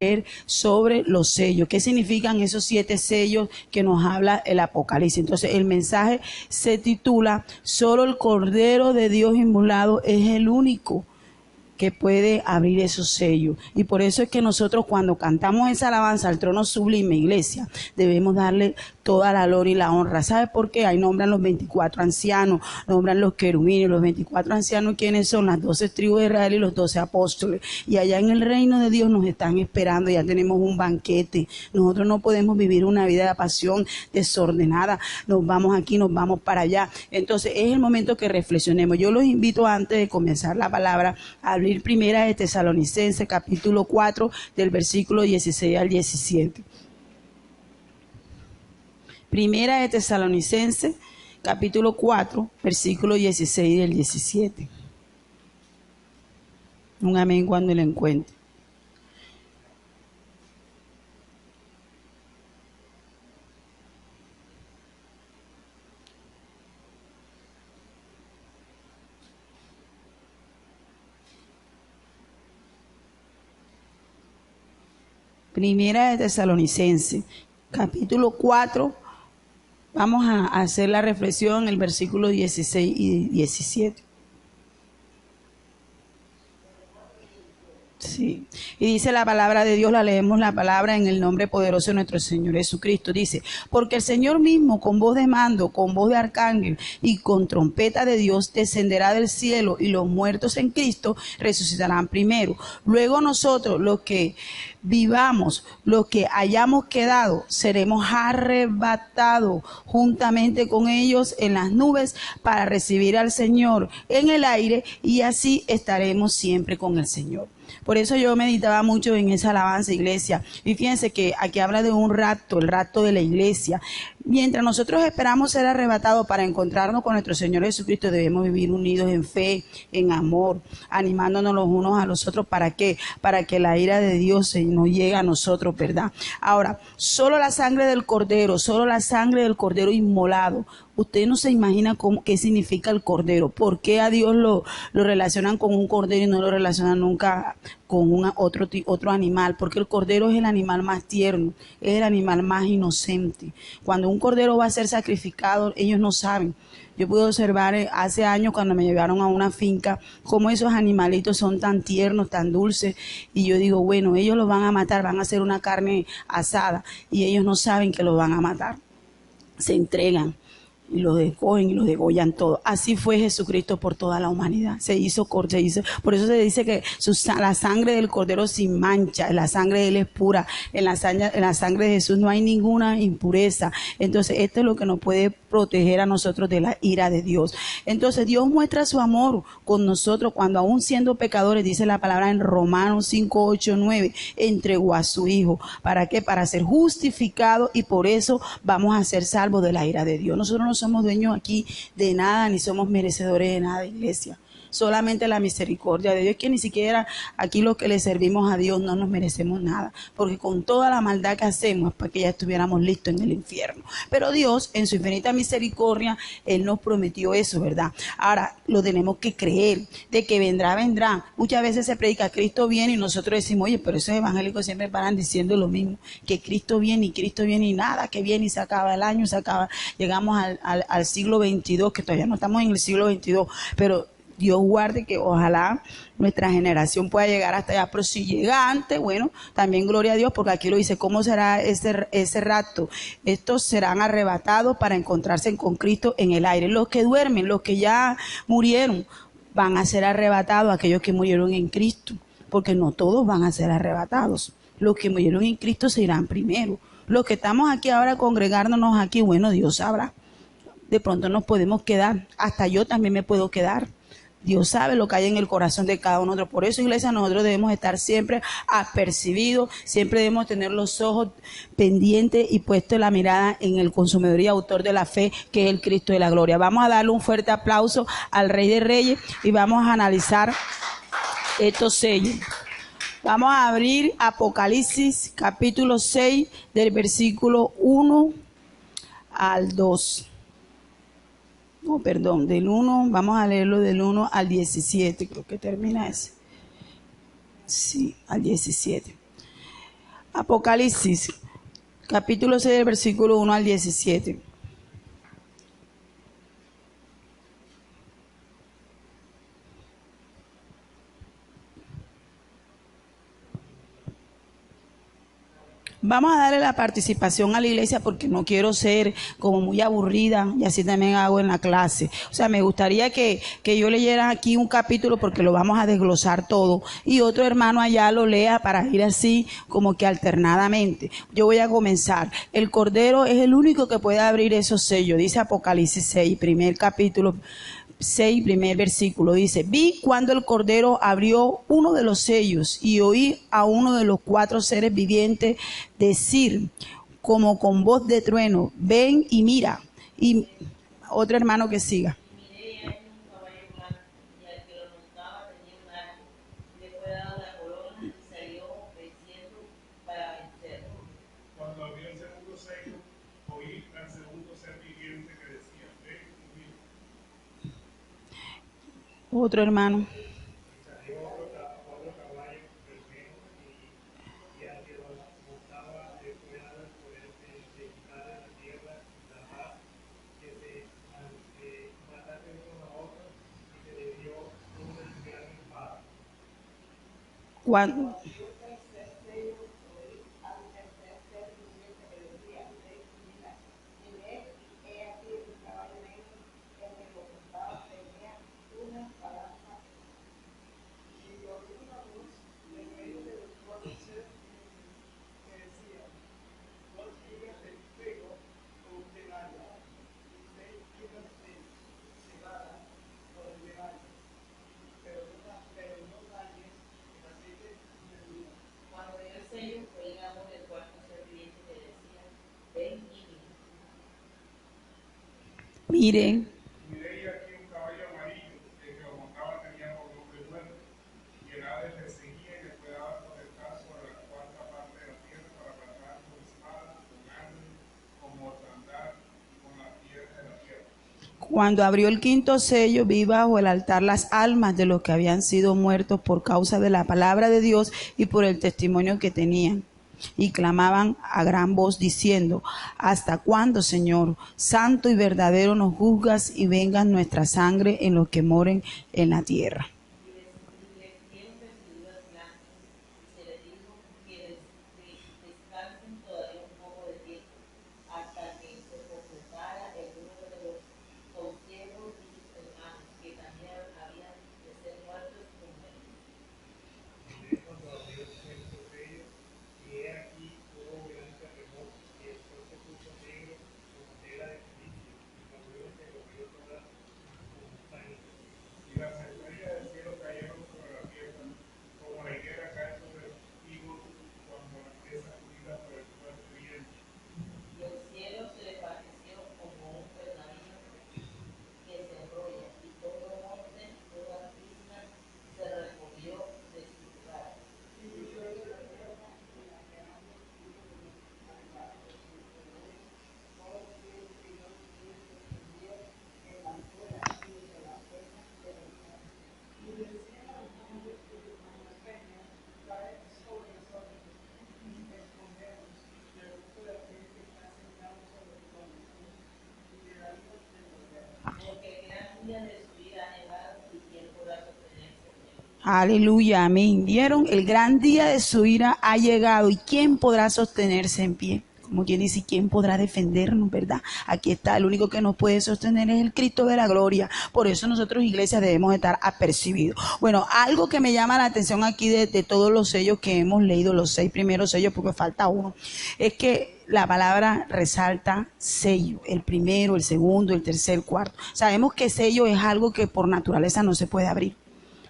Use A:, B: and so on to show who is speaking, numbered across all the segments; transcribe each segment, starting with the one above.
A: leer sobre los sellos. ¿Qué significan esos 7 sellos que nos habla el Apocalipsis? Entonces el mensaje se titula: solo el Cordero de Dios inmolado es el único que puede abrir esos sellos. Y por eso es que nosotros, cuando cantamos esa alabanza al trono sublime, iglesia, debemos darle toda la gloria y la honra. ¿Sabe por qué? Ahí nombran los 24 ancianos, nombran los querubines. Los 24 ancianos, ¿quiénes son? Las 12 tribus de Israel y los 12 apóstoles. Y allá en el reino de Dios nos están esperando, ya tenemos un banquete. Nosotros no podemos vivir una vida de pasión desordenada. Nos vamos aquí, nos vamos para allá. Entonces es el momento que reflexionemos. Yo los invito, antes de comenzar la palabra, a abrir Primera de Tesalonicenses, capítulo 4, del versículo 16 al 17. Primera de Tesalonicenses, capítulo 4, versículo 16 y el 17. Un amén cuando lo encuentre. Primera de Tesalonicenses, capítulo 4, vamos a hacer la reflexión en el versículo 16 y 17. Sí, y dice la palabra de Dios, la leemos la palabra en el nombre poderoso de nuestro Señor Jesucristo. Dice: porque el Señor mismo, con voz de mando, con voz de arcángel y con trompeta de Dios, descenderá del cielo, y los muertos en Cristo resucitarán primero. Luego nosotros, los que vivamos, los que hayamos quedado, seremos arrebatados juntamente con ellos en las nubes para recibir al Señor en el aire, y así estaremos siempre con el Señor. Por eso yo meditaba mucho en esa alabanza, iglesia. Y fíjense que aquí habla de un rapto, el rapto de la iglesia. Mientras nosotros esperamos ser arrebatados para encontrarnos con nuestro Señor Jesucristo, debemos vivir unidos en fe, en amor, animándonos los unos a los otros. ¿Para qué? Para que la ira de Dios no llegue a nosotros, ¿verdad? Ahora, solo la sangre del Cordero, solo la sangre del Cordero inmolado. Usted no se imagina qué significa el cordero. ¿Por qué a Dios lo relacionan con un cordero y no lo relacionan nunca con otro animal? Porque el cordero es el animal más tierno, es el animal más inocente. Cuando un cordero va a ser sacrificado, ellos no saben. Yo pude observar hace años, cuando me llevaron a una finca, cómo esos animalitos son tan tiernos, tan dulces. Y yo digo, bueno, ellos los van a matar, van a hacer una carne asada, y ellos no saben que los van a matar. Se entregan y los descogen y los degollan todo. Así fue Jesucristo por toda la humanidad. Se hizo. Por eso se dice que la sangre del Cordero sin mancha, la sangre de Él es pura. En la sangre de Jesús no hay ninguna impureza. Entonces esto es lo que nos puede proteger a nosotros de la ira de Dios. Entonces Dios muestra su amor con nosotros cuando, aún siendo pecadores, dice la palabra en Romanos 5, 8, 9, entregó a su Hijo. ¿Para qué? Para ser justificados, y por eso vamos a ser salvos de la ira de Dios. Nosotros no somos dueños aquí de nada, ni somos merecedores de nada, iglesia. Solamente la misericordia de Dios, que ni siquiera aquí los que le servimos a Dios no nos merecemos nada, porque con toda la maldad que hacemos es para que ya estuviéramos listos en el infierno. Pero Dios, en su infinita misericordia, Él nos prometió eso, ¿verdad? Ahora, lo tenemos que creer, de que vendrá, vendrá. Muchas veces se predica Cristo viene, y nosotros decimos, oye, pero esos evangélicos siempre paran diciendo lo mismo, que Cristo viene y nada, que viene y se acaba el año, llegamos al siglo 22, que todavía no estamos en el siglo 22, pero Dios guarde que ojalá nuestra generación pueda llegar hasta allá. Pero si llega antes, bueno, también gloria a Dios, porque aquí lo dice, ¿cómo será ese rapto? Estos serán arrebatados para encontrarse con Cristo en el aire. Los que duermen, los que ya murieron, van a ser arrebatados, aquellos que murieron en Cristo, porque no todos van a ser arrebatados. Los que murieron en Cristo se irán primero. Los que estamos aquí ahora congregándonos aquí, bueno, Dios sabrá. De pronto nos podemos quedar, hasta yo también me puedo quedar. Dios sabe lo que hay en el corazón de cada uno de nosotros. Por eso, iglesia, nosotros debemos estar siempre apercibidos, siempre debemos tener los ojos pendientes y puesto la mirada en el consumidor y autor de la fe, que es el Cristo de la gloria. Vamos a darle un fuerte aplauso al Rey de Reyes y vamos a analizar estos sellos. Vamos a abrir Apocalipsis capítulo 6 del versículo 1 al 2. No, perdón, del 1, vamos a leerlo del 1 al 17, creo que termina ese. Sí, al 17. Apocalipsis, capítulo 6, versículo 1 al 17. Vamos a darle la participación a la iglesia porque no quiero ser como muy aburrida y así también hago en la clase. O sea, me gustaría que yo leyera aquí un capítulo porque lo vamos a desglosar todo y otro hermano allá lo lea para ir así como que alternadamente. Yo voy a comenzar. El Cordero es el único que puede abrir esos sellos, dice Apocalipsis 6, primer capítulo. 6, primer versículo, dice: vi cuando el Cordero abrió uno de los sellos y oí a uno de los 4 seres vivientes decir, como con voz de trueno: ven y mira. Y otro hermano que siga. Otro hermano. Cuando miren, cuando abrió el quinto sello, vi bajo el altar las almas de los que habían sido muertos por causa de la palabra de Dios y por el testimonio que tenían. Y clamaban a gran voz diciendo: ¿hasta cuándo, Señor, santo y verdadero, nos juzgas y vengan nuestra sangre en los que moren en la tierra? Aleluya, amén. ¿Vieron? El gran día de su ira ha llegado. ¿Y quién podrá sostenerse en pie? Como quien dice, ¿quién podrá defendernos, verdad? Aquí está, el único que nos puede sostener es el Cristo de la gloria. Por eso nosotros, iglesias, debemos estar apercibidos. Bueno, algo que me llama la atención aquí de todos los sellos que hemos leído, los 6 primeros sellos, porque falta uno, es que la palabra resalta sello, el primero, el segundo, el tercer, el cuarto. Sabemos que sello es algo que por naturaleza no se puede abrir.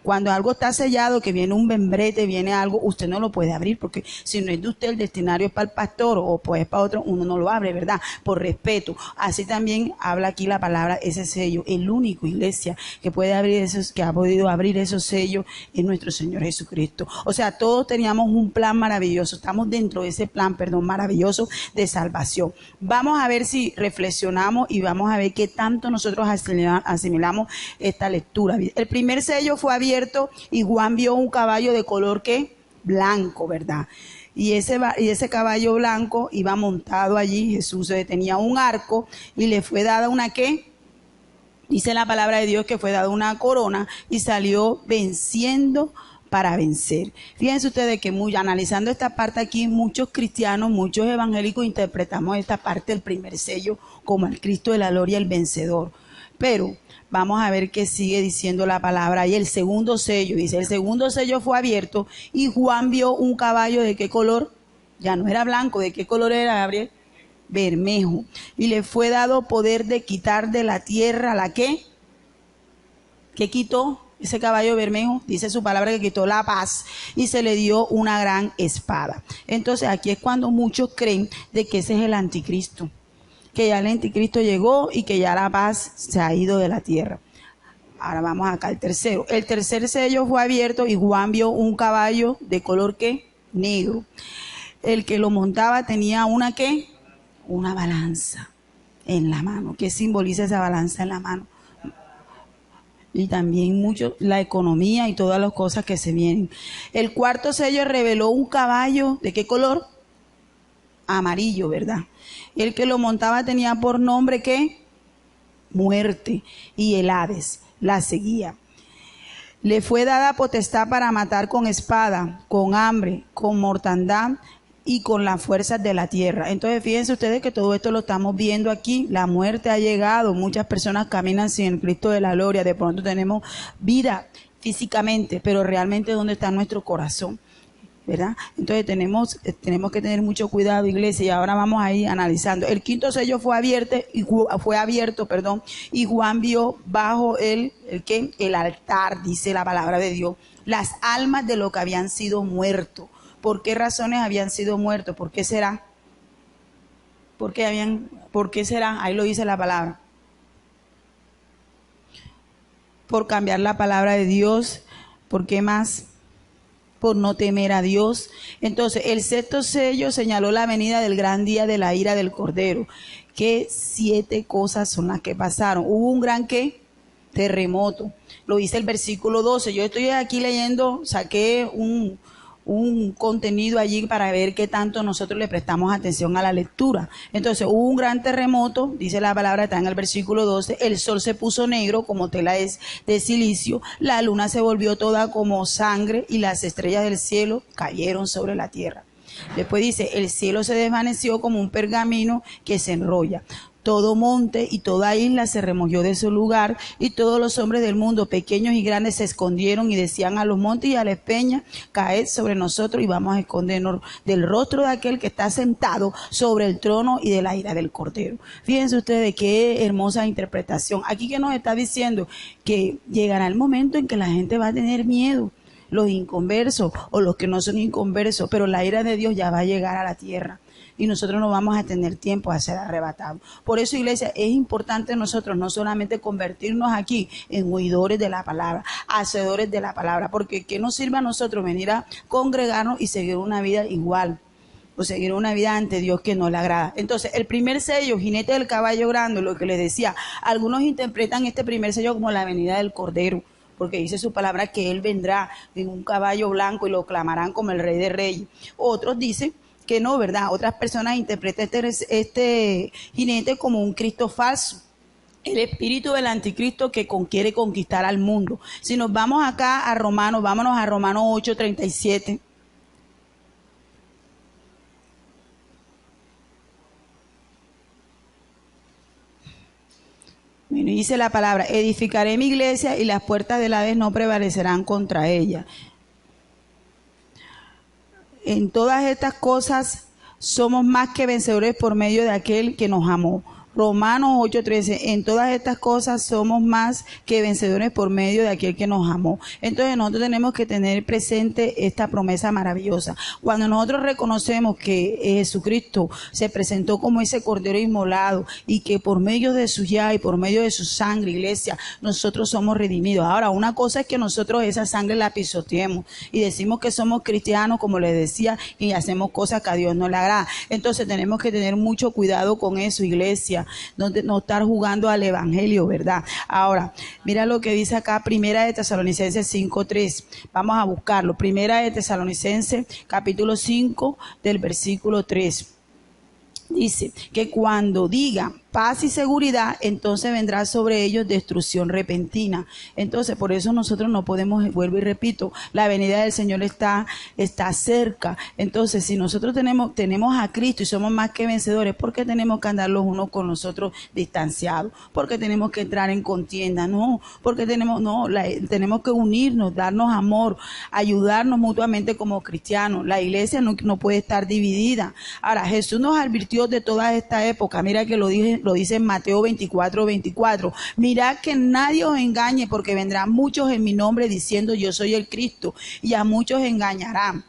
A: Cuando algo está sellado, que viene un membrete, viene algo, usted no lo puede abrir, porque si no es de usted, el destinario es para el pastor o pues para otro, uno no lo abre, ¿verdad? Por respeto. Así también habla aquí la palabra, ese sello. El único, iglesia, que puede abrir esos, que ha podido abrir esos sellos es nuestro Señor Jesucristo. O sea, todos teníamos un plan maravilloso, estamos dentro de ese plan, maravilloso de salvación. Vamos a ver si reflexionamos y vamos a ver qué tanto nosotros asimilamos esta lectura. El primer sello fue abierto y Juan vio un caballo de color que blanco, ¿verdad? y ese caballo blanco iba montado allí. Jesús tenía un arco y le fue dada una ¿qué? Dice la palabra de Dios que fue dada una corona y salió venciendo para vencer. Fíjense ustedes que analizando esta parte aquí, muchos cristianos, muchos evangélicos interpretamos esta parte del primer sello como el Cristo de la gloria, el vencedor. Pero vamos a ver qué sigue diciendo la palabra. Y el segundo sello, dice, el segundo sello fue abierto y Juan vio un caballo ¿de qué color? Ya no era blanco, ¿de qué color era, Gabriel? Bermejo, y le fue dado poder de quitar de la tierra la ¿qué? ¿Qué quitó ese caballo bermejo? Dice su palabra que quitó la paz y se le dio una gran espada. Entonces aquí es cuando muchos creen de que ese es el anticristo, que ya el anticristo llegó y que ya la paz se ha ido de la tierra. Ahora vamos acá al tercero. El tercer sello fue abierto y Juan vio un caballo de color ¿qué? Negro. El que lo montaba tenía una ¿qué? Una balanza en la mano. ¿Qué simboliza esa balanza en la mano? Y también mucho la economía y todas las cosas que se vienen. El cuarto sello reveló un caballo, ¿de qué color? Amarillo, ¿verdad? El que lo montaba tenía por nombre ¿qué? Muerte, y el Hades la seguía. Le fue dada potestad para matar con espada, con hambre, con mortandad y con las fuerzas de la tierra. Entonces fíjense ustedes que todo esto lo estamos viendo aquí. La muerte ha llegado, muchas personas caminan sin el Cristo de la gloria. De pronto tenemos vida físicamente, pero realmente ¿dónde está nuestro corazón? ¿Verdad? Entonces tenemos que tener mucho cuidado, iglesia, y ahora vamos a ir analizando. El quinto sello fue abierto y Juan vio bajo el altar, dice la palabra de Dios, las almas de los que habían sido muertos. ¿Por qué razones habían sido muertos? ¿Por qué será? ¿Por qué será? Ahí lo dice la palabra. Por cambiar la palabra de Dios. ¿Por qué más? Por no temer a Dios. Entonces, el sexto sello señaló la venida del gran día de la ira del Cordero. ¿Qué 7 cosas son las que pasaron? Hubo un gran ¿qué? Terremoto. Lo dice el versículo 12. Yo estoy aquí leyendo, saqué un contenido allí para ver qué tanto nosotros le prestamos atención a la lectura. Entonces hubo un gran terremoto, dice la palabra, está en el versículo 12, el sol se puso negro como tela de silicio, la luna se volvió toda como sangre y las estrellas del cielo cayeron sobre la tierra. Después dice, el cielo se desvaneció como un pergamino que se enrolla. Todo monte y toda isla se removió de su lugar y todos los hombres del mundo, pequeños y grandes, se escondieron y decían a los montes y a las peñas, caed sobre nosotros y vamos a escondernos del rostro de aquel que está sentado sobre el trono y de la ira del Cordero. Fíjense ustedes qué hermosa interpretación. Aquí que nos está diciendo que llegará el momento en que la gente va a tener miedo, los inconversos o los que no son inconversos, pero la ira de Dios ya va a llegar a la tierra. Y nosotros no vamos a tener tiempo a ser arrebatados. Por eso, iglesia, es importante nosotros no solamente convertirnos aquí en oidores de la palabra, hacedores de la palabra, porque ¿qué nos sirve a nosotros venir a congregarnos y seguir una vida igual? O seguir una vida ante Dios que no le agrada. Entonces, el primer sello, jinete del caballo grande, lo que les decía, algunos interpretan este primer sello como la venida del Cordero, porque dice su palabra que Él vendrá en un caballo blanco y lo clamarán como el Rey de Reyes. Otros dicen que no, ¿verdad? Otras personas interpretan este jinete como un Cristo falso, el espíritu del anticristo que quiere conquistar al mundo. Si nos vamos acá a Romanos, vámonos a Romanos 8:37. Bueno, dice la palabra, edificaré mi iglesia y las puertas del Hades no prevalecerán contra ella. En todas estas cosas somos más que vencedores por medio de aquel que nos amó. Romanos 8:13, en todas estas cosas somos más que vencedores por medio de aquel que nos amó. Entonces nosotros tenemos que tener presente esta promesa maravillosa. Cuando nosotros reconocemos que Jesucristo se presentó como ese cordero inmolado y que por medio de su llaga y por medio de su sangre, iglesia, nosotros somos redimidos. Ahora, una cosa es que nosotros esa sangre la pisoteemos y decimos que somos cristianos, como les decía, y hacemos cosas que a Dios no le agrada. Entonces tenemos que tener mucho cuidado con eso, iglesia. no estar jugando al evangelio, ¿verdad? Ahora, mira lo que dice acá, Primera de Tesalonicenses 5:3. Vamos a buscarlo. Primera de Tesalonicenses, capítulo 5, del versículo 3. Dice que cuando diga paz y seguridad, entonces vendrá sobre ellos destrucción repentina. Entonces, por eso nosotros no podemos, vuelvo y repito, la venida del Señor está cerca. Entonces, si nosotros tenemos a Cristo y somos más que vencedores, ¿por qué tenemos que andar los unos con los otros distanciados? ¿Por qué tenemos que entrar en contienda? No, porque tenemos que unirnos, darnos amor, ayudarnos mutuamente como cristianos. La iglesia no puede estar dividida. Ahora, Jesús nos advirtió de toda esta época. Mira que lo dice en Mateo 24:24. Mirad que nadie os engañe, porque vendrán muchos en mi nombre diciendo yo soy el Cristo, y a muchos engañarán.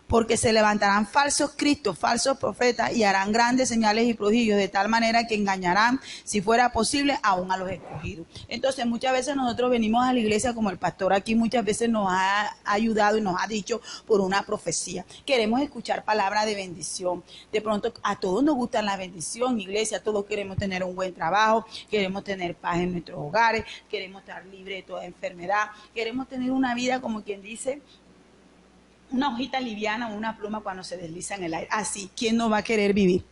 A: Porque se levantarán falsos cristos, falsos profetas, y harán grandes señales y prodigios, de tal manera que engañarán, si fuera posible, aún a los escogidos. Entonces, muchas veces nosotros venimos a la iglesia, como el pastor aquí muchas veces nos ha ayudado y nos ha dicho por una profecía. Queremos escuchar palabras de bendición. De pronto, a todos nos gusta la bendición, iglesia, todos queremos tener un buen trabajo, queremos tener paz en nuestros hogares, queremos estar libres de toda enfermedad, queremos tener una vida, como quien dice, una hojita liviana o una pluma cuando se desliza en el aire. Así, ¿quién no va a querer vivir?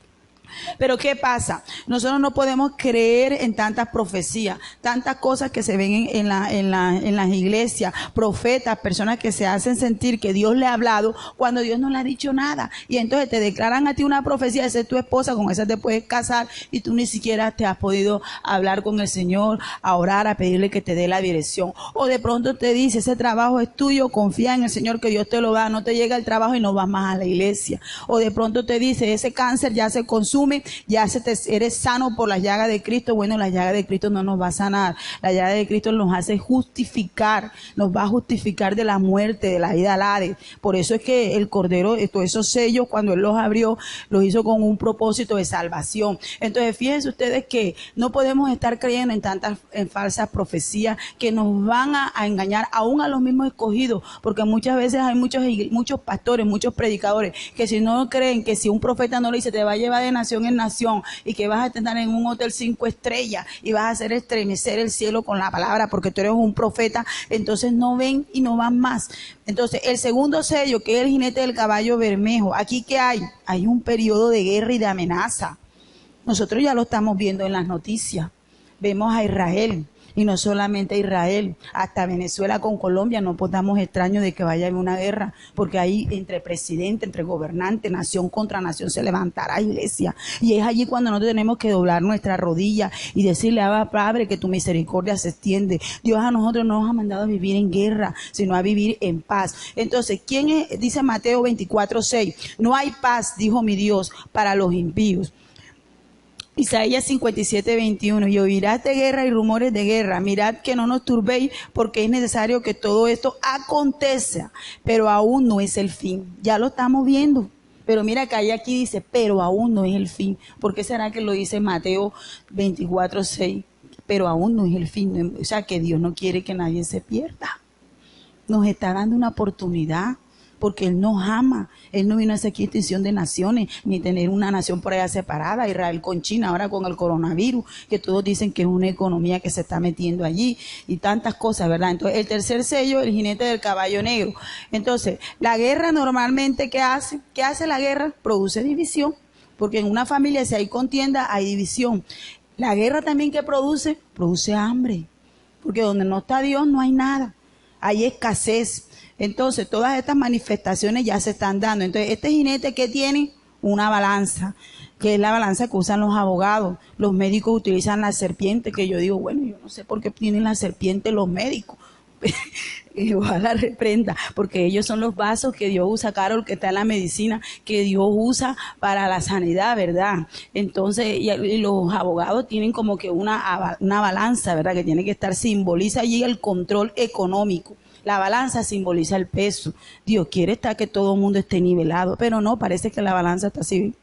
A: Pero ¿qué pasa? Nosotros no podemos creer en tantas profecías, tantas cosas que se ven en las iglesias, profetas, personas que se hacen sentir que Dios le ha hablado cuando Dios no le ha dicho nada. Y entonces te declaran a ti una profecía, esa es tu esposa, con esa te puedes casar y tú ni siquiera te has podido hablar con el Señor, a orar, a pedirle que te dé la dirección. O de pronto te dice, ese trabajo es tuyo, confía en el Señor que Dios te lo da, no te llega el trabajo y no vas más a la iglesia. O de pronto te dice, ese cáncer ya se consume, ya eres sano por las llagas de Cristo. Bueno, la llaga de Cristo no nos va a sanar. La llaga de Cristo nos hace justificar, nos va a justificar de la muerte, de la vida al Hades. Por eso es que el Cordero, todos esos sellos, cuando Él los abrió, los hizo con un propósito de salvación. Entonces, fíjense ustedes que no podemos estar creyendo en falsas profecías que nos van a engañar, aún a los mismos escogidos, porque muchas veces hay muchos pastores, muchos predicadores, que si no creen que si un profeta no le dice, te va a llevar de nación en nación y que vas a estar en un hotel 5 estrellas y vas a hacer estremecer el cielo con la palabra porque tú eres un profeta, entonces no ven y no van más. Entonces, el segundo sello, que es el jinete del caballo bermejo, aquí ¿qué hay? Hay un periodo de guerra y de amenaza. Nosotros ya lo estamos viendo en las noticias. Vemos a Israel, y no solamente a Israel, hasta Venezuela con Colombia. No podamos extraño de que vaya a haber una guerra, porque ahí entre presidente, entre gobernante, nación contra nación se levantará, iglesia. Y es allí cuando nosotros tenemos que doblar nuestra rodilla y decirle, Abba, Padre, que tu misericordia se extiende. Dios a nosotros no nos ha mandado a vivir en guerra, sino a vivir en paz. Entonces, ¿quién es? Dice Mateo 24:6, no hay paz, dijo mi Dios, para los impíos. Isaías 57:21, y oirás de guerra y rumores de guerra. Mirad que no nos turbéis, porque es necesario que todo esto acontezca, pero aún no es el fin. Ya lo estamos viendo. Pero mira que aquí dice, pero aún no es el fin. ¿Por qué será que lo dice Mateo 24:6? Pero aún no es el fin. O sea, que Dios no quiere que nadie se pierda. Nos está dando una oportunidad, porque Él nos ama. Él no vino a hacer extinción de naciones, ni tener una nación por allá separada, Israel con China, ahora con el coronavirus, que todos dicen que es una economía que se está metiendo allí, y tantas cosas, ¿verdad? Entonces, el tercer sello, el jinete del caballo negro. Entonces, la guerra normalmente, ¿qué hace? ¿Qué hace la guerra? Produce división, porque en una familia, si hay contienda, hay división. La guerra también, ¿qué produce? Produce hambre, porque donde no está Dios no hay nada, hay escasez. Entonces, todas estas manifestaciones ya se están dando. Entonces, este jinete, ¿qué tiene? Una balanza, que es la balanza que usan los abogados. Los médicos utilizan la serpiente, que yo digo, bueno, yo no sé por qué tienen la serpiente los médicos. Ojalá reprenda, porque ellos son los vasos que Dios usa, Carol, que está en la medicina, que Dios usa para la sanidad, ¿verdad? Entonces, y los abogados tienen como que una balanza, ¿verdad? Que tiene que estar, simboliza allí el control económico. La balanza simboliza el peso. Dios quiere que todo el mundo esté nivelado, pero no, parece que la balanza está así.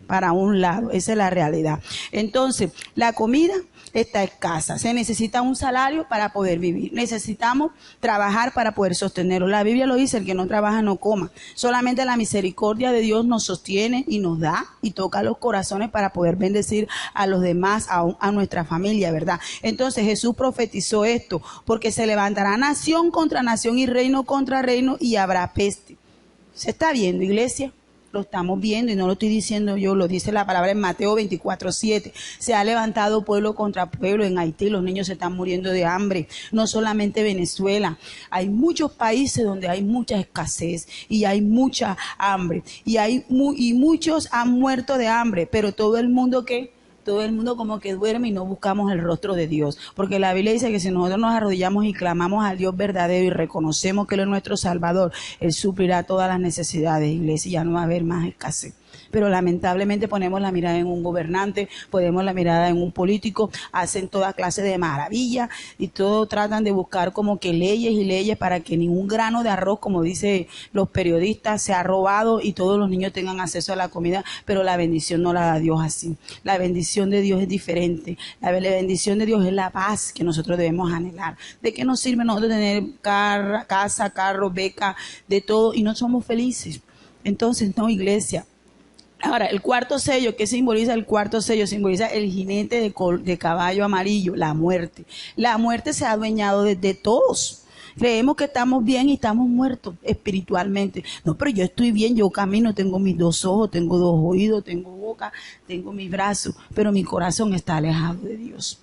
A: para un lado. Esa es la realidad. Entonces, la comida está escasa. Se necesita un salario para poder vivir. Necesitamos trabajar para poder sostenerlo. La Biblia lo dice, el que no trabaja no coma. Solamente la misericordia de Dios nos sostiene y nos da y toca los corazones para poder bendecir a los demás, a nuestra familia, ¿verdad? Entonces Jesús profetizó esto, porque se levantará nación contra nación y reino contra reino y habrá peste. ¿Se está viendo, iglesia? Lo estamos viendo y no lo estoy diciendo yo, lo dice la palabra en Mateo 24:7. Se ha levantado pueblo contra pueblo en Haití, los niños se están muriendo de hambre. No solamente Venezuela, hay muchos países donde hay mucha escasez y hay mucha hambre. Y muchos han muerto de hambre, pero todo el mundo como que duerme y no buscamos el rostro de Dios. Porque la Biblia dice que si nosotros nos arrodillamos y clamamos al Dios verdadero y reconocemos que Él es nuestro Salvador, Él suplirá todas las necesidades, iglesia, y ya no va a haber más escasez. Pero lamentablemente ponemos la mirada en un gobernante, ponemos la mirada en un político, hacen toda clase de maravillas y todo tratan de buscar como que leyes y leyes para que ningún grano de arroz, como dicen los periodistas, sea robado y todos los niños tengan acceso a la comida, pero la bendición no la da Dios así. La bendición de Dios es diferente. La bendición de Dios es la paz que nosotros debemos anhelar. ¿De qué nos sirve nosotros tener casa, carro, beca, de todo y no somos felices? Entonces, no, iglesia. Ahora, el cuarto sello, ¿qué simboliza el cuarto sello? Simboliza el jinete de caballo amarillo, la muerte. La muerte se ha adueñado de todos. Creemos que estamos bien y estamos muertos espiritualmente. No, pero yo estoy bien, yo camino, tengo mis 2 ojos, tengo 2 oídos, tengo boca, tengo mis brazos, pero mi corazón está alejado de Dios.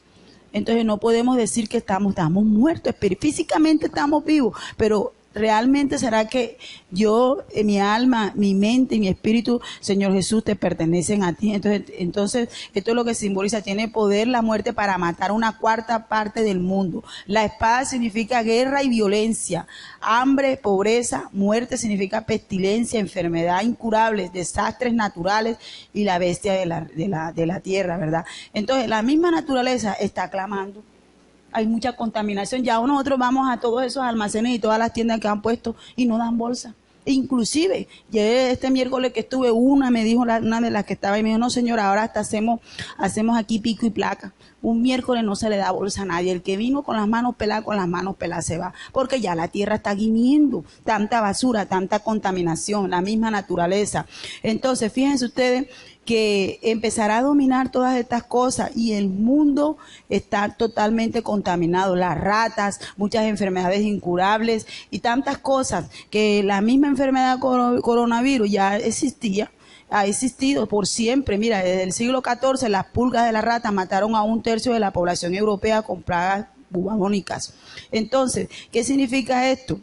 A: Entonces no podemos decir que estamos muertos, físicamente estamos vivos, pero ¿realmente será que yo, mi alma, mi mente y mi espíritu, Señor Jesús, te pertenecen a ti? Entonces, esto es lo que simboliza. Tiene poder la muerte para matar una cuarta parte del mundo. La espada significa guerra y violencia. Hambre, pobreza, muerte significa pestilencia, enfermedad incurable, desastres naturales y la bestia de la tierra, ¿verdad? Entonces, la misma naturaleza está clamando. Hay mucha contaminación. Ya nosotros vamos a todos esos almacenes y todas las tiendas que han puesto y no dan bolsa. Inclusive, este miércoles que estuve, me dijo una de las que estaba y me dijo, no señora, ahora hasta hacemos aquí pico y placa. Un miércoles no se le da bolsa a nadie. El que vino con las manos peladas se va. Porque ya la tierra está gimiendo. Tanta basura, tanta contaminación, la misma naturaleza. Entonces, fíjense ustedes que empezará a dominar todas estas cosas y el mundo está totalmente contaminado. Las ratas, muchas enfermedades incurables y tantas cosas que la misma enfermedad coronavirus ya existía. Ha existido por siempre. Mira, desde el siglo XIV las pulgas de la rata mataron a 1/3 de la población europea con plagas bubónicas. Entonces, ¿qué significa esto?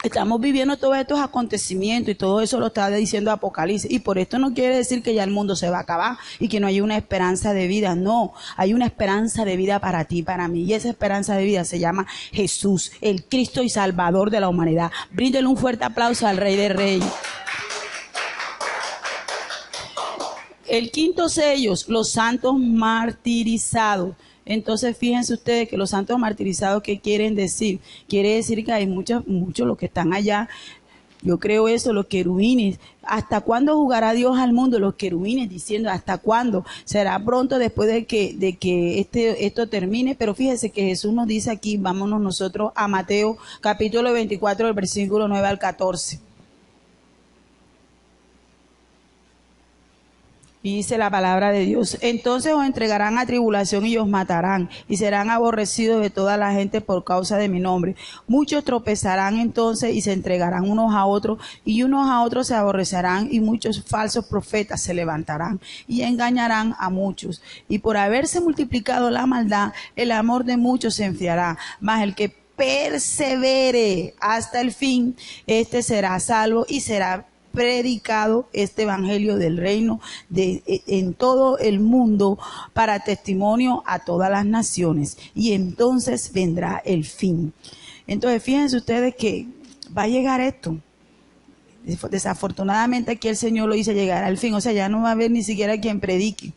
A: Estamos viviendo todos estos acontecimientos y todo eso lo está diciendo Apocalipsis. Y por esto no quiere decir que ya el mundo se va a acabar y que no hay una esperanza de vida. No, hay una esperanza de vida para ti, para mí. Y esa esperanza de vida se llama Jesús, el Cristo y Salvador de la humanidad. Bríndele un fuerte aplauso al Rey de Reyes. El quinto sello, los santos martirizados. Entonces, fíjense ustedes que los santos martirizados, ¿qué quieren decir? Quiere decir que hay muchos los que están allá. Yo creo eso, los querubines. ¿Hasta cuándo jugará Dios al mundo? Los querubines diciendo, ¿hasta cuándo? Será pronto después de que esto termine. Pero fíjense que Jesús nos dice aquí, vámonos nosotros a Mateo capítulo 24, del versículo 9 al 14. Y dice la palabra de Dios, entonces os entregarán a tribulación y os matarán, y serán aborrecidos de toda la gente por causa de mi nombre. Muchos tropezarán entonces y se entregarán unos a otros, y unos a otros se aborrecerán, y muchos falsos profetas se levantarán, y engañarán a muchos. Y por haberse multiplicado la maldad, el amor de muchos se enfriará, mas el que persevere hasta el fin, este será salvo y será predicado este evangelio del reino en todo el mundo para testimonio a todas las naciones, y entonces vendrá el fin. Entonces fíjense ustedes que va a llegar esto. Desafortunadamente aquí el Señor lo dice, llegar al fin, o sea, ya no va a haber ni siquiera quien predique.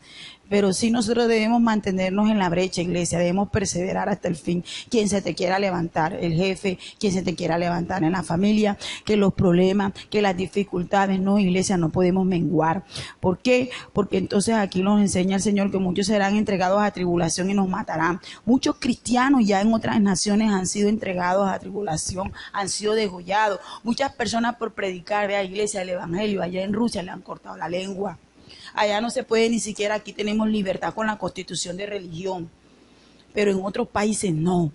A: Pero sí nosotros debemos mantenernos en la brecha, iglesia, debemos perseverar hasta el fin. Quien se te quiera levantar, el jefe, quien se te quiera levantar en la familia, que los problemas, que las dificultades, no, iglesia, no podemos menguar. ¿Por qué? Porque entonces aquí nos enseña el Señor que muchos serán entregados a tribulación y nos matarán. Muchos cristianos ya en otras naciones han sido entregados a tribulación, han sido degollados. Muchas personas por predicar, vea, iglesia, el evangelio, allá en Rusia le han cortado la lengua. Allá no se puede ni siquiera, aquí tenemos libertad con la constitución de religión, pero en otros países no.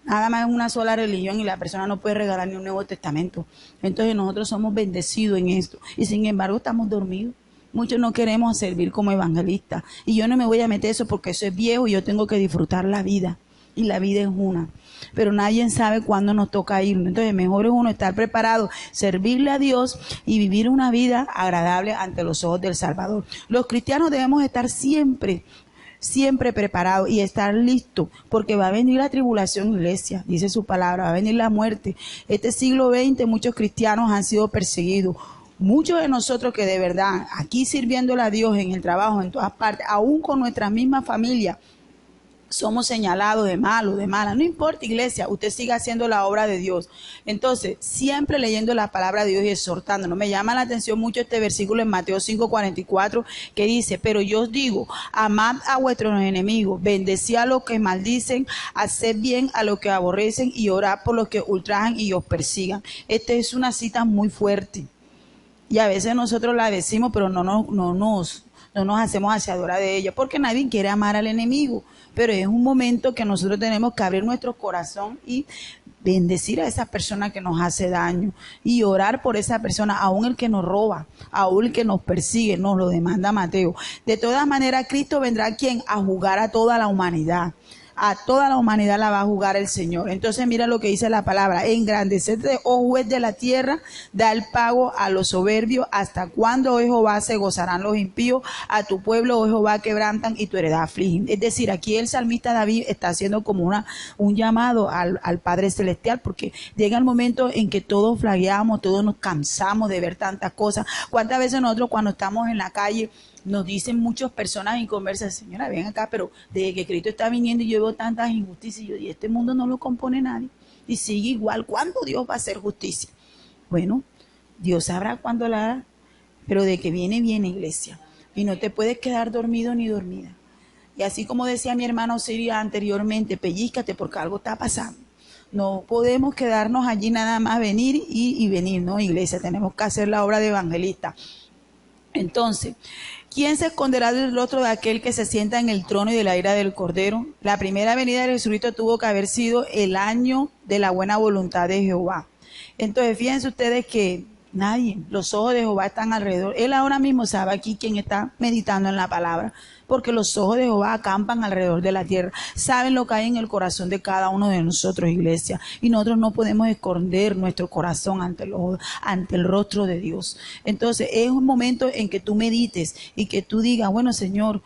A: Nada más es una sola religión y la persona no puede regalar ni un Nuevo Testamento. Entonces nosotros somos bendecidos en esto y sin embargo estamos dormidos. Muchos no queremos servir como evangelistas y yo no me voy a meter eso porque eso es viejo y yo tengo que disfrutar la vida y la vida es una. Pero nadie sabe cuándo nos toca irnos. Entonces mejor es uno estar preparado, servirle a Dios y vivir una vida agradable ante los ojos del Salvador. Los cristianos debemos estar siempre preparados y estar listos, porque va a venir la tribulación, iglesia, dice su palabra, va a venir la muerte. Este siglo XX muchos cristianos han sido perseguidos. Muchos de nosotros que de verdad, aquí sirviéndole a Dios en el trabajo, en todas partes, aún con nuestra misma familia, somos señalados de malo, de mala. No importa, iglesia, usted siga haciendo la obra de Dios. Entonces, siempre leyendo la palabra de Dios y exhortándonos. Me llama la atención mucho este versículo en Mateo 5:44 que dice, pero yo os digo, amad a vuestros enemigos, bendecid a los que maldicen, haced bien a los que aborrecen y orad por los que ultrajan y os persigan. Esta es una cita muy fuerte. Y a veces nosotros la decimos, pero no nos hacemos hacedora de ella, porque nadie quiere amar al enemigo. Pero es un momento que nosotros tenemos que abrir nuestro corazón y bendecir a esa persona que nos hace daño y orar por esa persona, aún el que nos roba, aún el que nos persigue, nos lo demanda Mateo. De todas maneras, Cristo vendrá quien a juzgar a toda la humanidad. A toda la humanidad la va a juzgar el Señor. Entonces mira lo que dice la palabra: engrandecete, oh juez de la tierra, da el pago a los soberbios. ¿Hasta cuándo, oh Jehová, se gozarán los impíos? A tu pueblo, oh Jehová, quebrantan y tu heredad afligen. Es decir, aquí el salmista David está haciendo como un llamado al Padre Celestial, porque llega el momento en que todos flagueamos, todos nos cansamos de ver tantas cosas. ¿Cuántas veces nosotros cuando estamos en la calle nos dicen muchas personas en conversa, señora, ven acá, pero desde que Cristo está viniendo y yo veo tantas injusticias, y este mundo no lo compone nadie y sigue igual? ¿Cuándo Dios va a hacer justicia? Bueno, Dios sabrá cuándo la hará, pero de que viene, viene, iglesia, y no te puedes quedar dormido ni dormida. Y así como decía mi hermano Siria anteriormente, pellízcate porque algo está pasando. No podemos quedarnos allí nada más venir y venir, ¿no, iglesia? Tenemos que hacer la obra de evangelista. Entonces, ¿quién se esconderá del rostro de aquel que se sienta en el trono y de la ira del Cordero? La primera venida de Jesucristo tuvo que haber sido el año de la buena voluntad de Jehová. Entonces, fíjense ustedes que nadie, los ojos de Jehová están alrededor. Él ahora mismo sabe aquí quién está meditando en la palabra, porque los ojos de Jehová acampan alrededor de la tierra. Saben lo que hay en el corazón de cada uno de nosotros, iglesia. Y nosotros no podemos esconder nuestro corazón ante el rostro de Dios. Entonces, es un momento en que tú medites y que tú digas, bueno, Señor,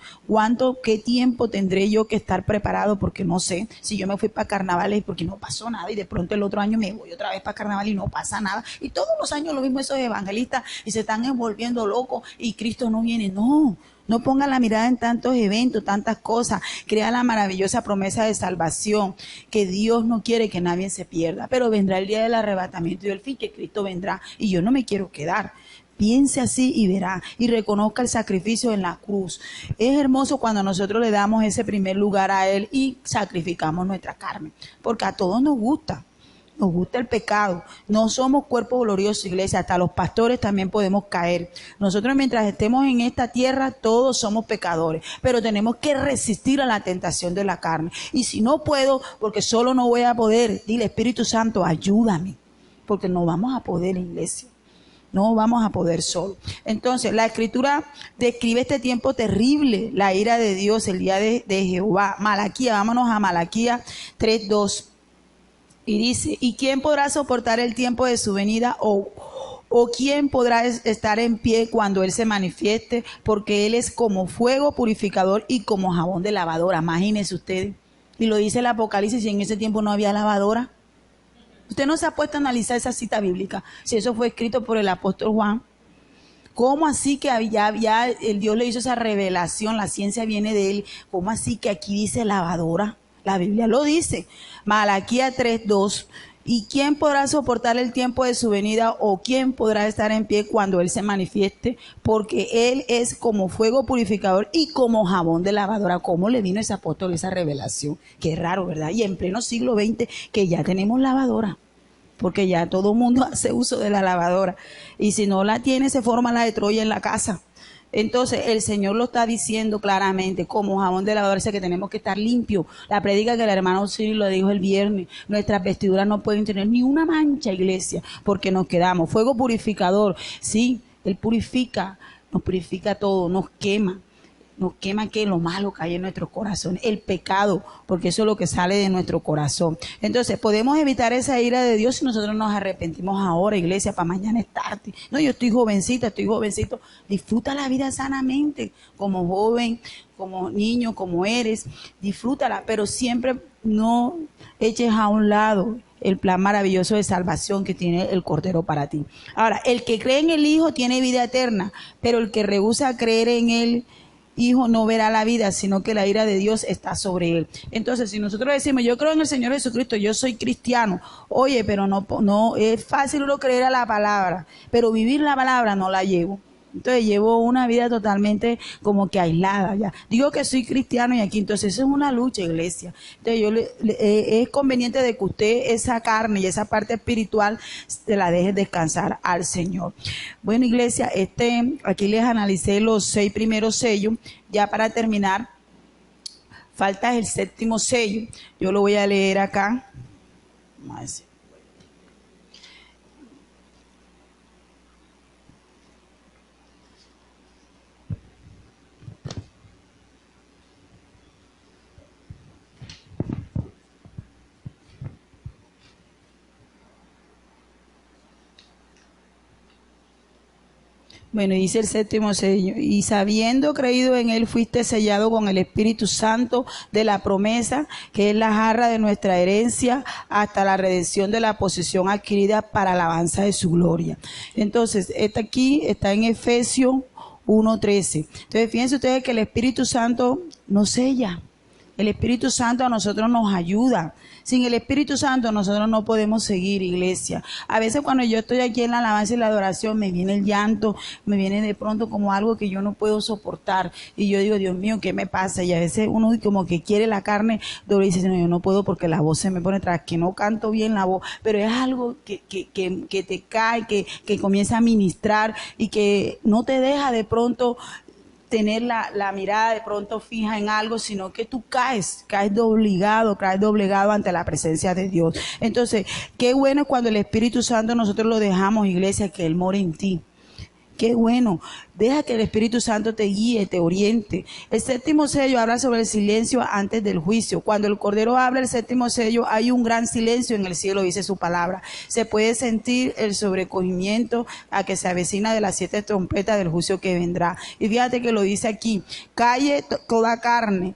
A: ¿qué tiempo tendré yo que estar preparado? Porque no sé, si yo me fui para carnavales porque no pasó nada y de pronto el otro año me voy otra vez para carnaval y no pasa nada. Y todos los años lo mismo esos evangelistas y se están envolviendo locos y Cristo no viene. No ponga la mirada en tantos eventos, tantas cosas. Crea la maravillosa promesa de salvación, que Dios no quiere que nadie se pierda, pero vendrá el día del arrebatamiento y del fin, que Cristo vendrá y yo no me quiero quedar. Piense así y verá, y reconozca el sacrificio en la cruz. Es hermoso cuando nosotros le damos ese primer lugar a Él y sacrificamos nuestra carne, porque a todos nos gusta el pecado. No somos cuerpo glorioso, iglesia. Hasta los pastores también podemos caer. Nosotros mientras estemos en esta tierra, todos somos pecadores, pero tenemos que resistir a la tentación de la carne. Y si no puedo, porque solo no voy a poder, dile, Espíritu Santo, ayúdame, porque no vamos a poder, iglesia. No vamos a poder solo. Entonces, la Escritura describe este tiempo terrible, la ira de Dios, el día de Jehová. Malaquías, vámonos a Malaquías 3:2. Y dice, ¿y quién podrá soportar el tiempo de su venida? ¿O quién podrá estar en pie cuando Él se manifieste? Porque Él es como fuego purificador y como jabón de lavadora. Imagínense ustedes. Y lo dice el Apocalipsis, y en ese tiempo no había lavadora. Usted no se ha puesto a analizar esa cita bíblica, si eso fue escrito por el apóstol Juan. ¿Cómo así que ya el Dios le hizo esa revelación? La ciencia viene de él. ¿Cómo así que aquí dice lavadora? La Biblia lo dice. Malaquías 3:2. ¿Y quién podrá soportar el tiempo de su venida o quién podrá estar en pie cuando Él se manifieste? Porque Él es como fuego purificador y como jabón de lavadora. ¿Cómo le vino ese apóstol esa revelación? Qué raro, ¿verdad? Y en pleno siglo XX que ya tenemos lavadora. Porque ya todo el mundo hace uso de la lavadora. Y si no la tiene, se forma la de Troya en la casa. Entonces el Señor lo está diciendo claramente, como jabón de lavadora, que tenemos que estar limpios. La prédica que el hermano Ciro lo dijo el viernes, nuestras vestiduras no pueden tener ni una mancha, iglesia, porque nos quedamos. Fuego purificador, sí, Él purifica, nos purifica todo, nos quema que lo malo que hay en nuestro corazón, el pecado, porque eso es lo que sale de nuestro corazón. Entonces, podemos evitar esa ira de Dios si nosotros nos arrepentimos ahora, iglesia, para mañana es tarde. No, yo estoy jovencita, estoy jovencito. Disfruta la vida sanamente, como joven, como niño, como eres, disfrútala, pero siempre no eches a un lado el plan maravilloso de salvación que tiene el Cordero para ti. Ahora, el que cree en el Hijo tiene vida eterna, pero el que rehúsa creer en él, Hijo, no verá la vida, sino que la ira de Dios está sobre él. Entonces, si nosotros decimos, yo creo en el Señor Jesucristo, yo soy cristiano, oye, pero no es fácil uno creer a la palabra, pero vivir la palabra no la llevo. Entonces llevo una vida totalmente como que aislada ya. Digo que soy cristiano y aquí, entonces eso es una lucha, iglesia. Entonces es conveniente de que usted esa carne y esa parte espiritual se la deje descansar al Señor. Bueno, iglesia, aquí les analicé los 6 primeros sellos. Ya para terminar, falta el 7º sello. Yo lo voy a leer acá. Vamos a decir. Bueno, dice el 7º sello, y sabiendo creído en él, fuiste sellado con el Espíritu Santo de la promesa, que es la jarra de nuestra herencia, hasta la redención de la posesión adquirida para alabanza de su gloria. Entonces, aquí está en Efesios 1:13. Entonces, fíjense ustedes que el Espíritu Santo nos sella. El Espíritu Santo a nosotros nos ayuda. Sin el Espíritu Santo nosotros no podemos seguir, iglesia. A veces cuando yo estoy aquí en la alabanza y la adoración me viene el llanto, me viene de pronto como algo que yo no puedo soportar. Y yo digo, Dios mío, ¿qué me pasa? Y a veces uno como que quiere la carne, pero dice, no, yo no puedo porque la voz se me pone atrás, que no canto bien la voz. Pero es algo que te cae, que comienza a ministrar y que no te deja de pronto tener la mirada de pronto fija en algo, sino que tú caes doblegado ante la presencia de Dios. Entonces, qué bueno es cuando el Espíritu Santo nosotros lo dejamos, iglesia, que Él more en ti. Qué bueno, deja que el Espíritu Santo te guíe, te oriente. El 7º sello habla sobre el silencio antes del juicio. Cuando el Cordero habla el 7º sello, hay un gran silencio en el cielo, dice su palabra. Se puede sentir el sobrecogimiento a que se avecina de las 7 trompetas del juicio que vendrá. Y fíjate que lo dice aquí, calle toda carne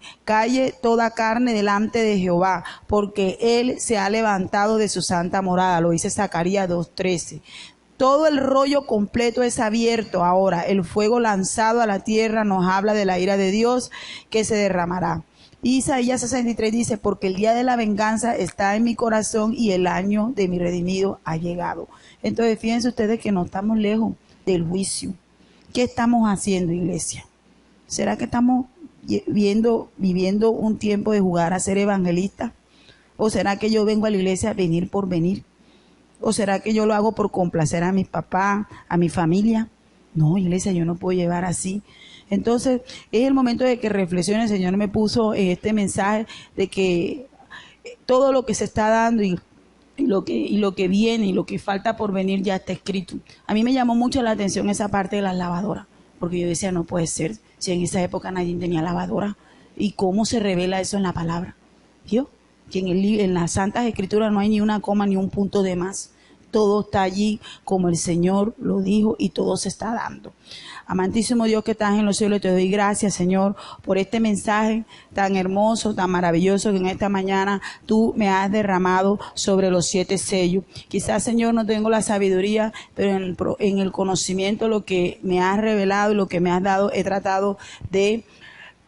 A: delante de Jehová, porque Él se ha levantado de su santa morada, lo dice Zacarías 2:13. Todo el rollo completo es abierto ahora. El fuego lanzado a la tierra nos habla de la ira de Dios que se derramará. Isaías 63 dice, porque el día de la venganza está en mi corazón y el año de mi redimido ha llegado. Entonces, fíjense ustedes que no estamos lejos del juicio. ¿Qué estamos haciendo, iglesia? ¿Será que estamos viviendo un tiempo de jugar a ser evangelistas? ¿O será que yo vengo a la iglesia a venir por venir? ¿O será que yo lo hago por complacer a mi papá, a mi familia? No, iglesia, yo no puedo llevar así. Entonces, es el momento de que reflexione. El Señor me puso este mensaje de que todo lo que se está dando y lo que viene y lo que falta por venir ya está escrito. A mí me llamó mucho la atención esa parte de las lavadoras, porque yo decía, no puede ser, si en esa época nadie tenía lavadora. ¿Y cómo se revela eso en la palabra? ¿Vio? Que en las Santas Escrituras no hay ni una coma ni un punto de más. Todo está allí como el Señor lo dijo y todo se está dando. Amantísimo Dios que estás en los cielos, te doy gracias, Señor, por este mensaje tan hermoso, tan maravilloso que en esta mañana tú me has derramado sobre los 7 sellos. Quizás, Señor, no tengo la sabiduría, pero en el conocimiento, lo que me has revelado y lo que me has dado, he tratado de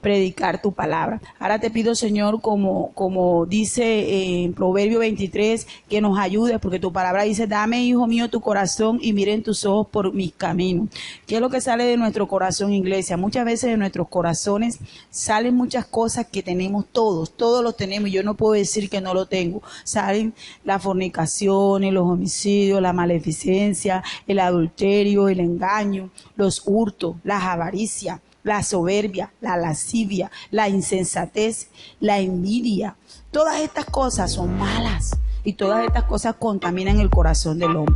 A: predicar tu palabra. Ahora te pido, Señor, como dice en Proverbio 23, que nos ayudes, porque tu palabra dice, dame, hijo mío, tu corazón y miren tus ojos por mis caminos. ¿Qué es lo que sale de nuestro corazón, iglesia? Muchas veces de nuestros corazones salen muchas cosas que tenemos todos los tenemos, y yo no puedo decir que no lo tengo. Salen las fornicaciones, los homicidios, la maleficencia, el adulterio, el engaño, los hurtos, las avaricias, la soberbia, la lascivia, la insensatez, la envidia. Todas estas cosas son malas y todas estas cosas contaminan el corazón del hombre.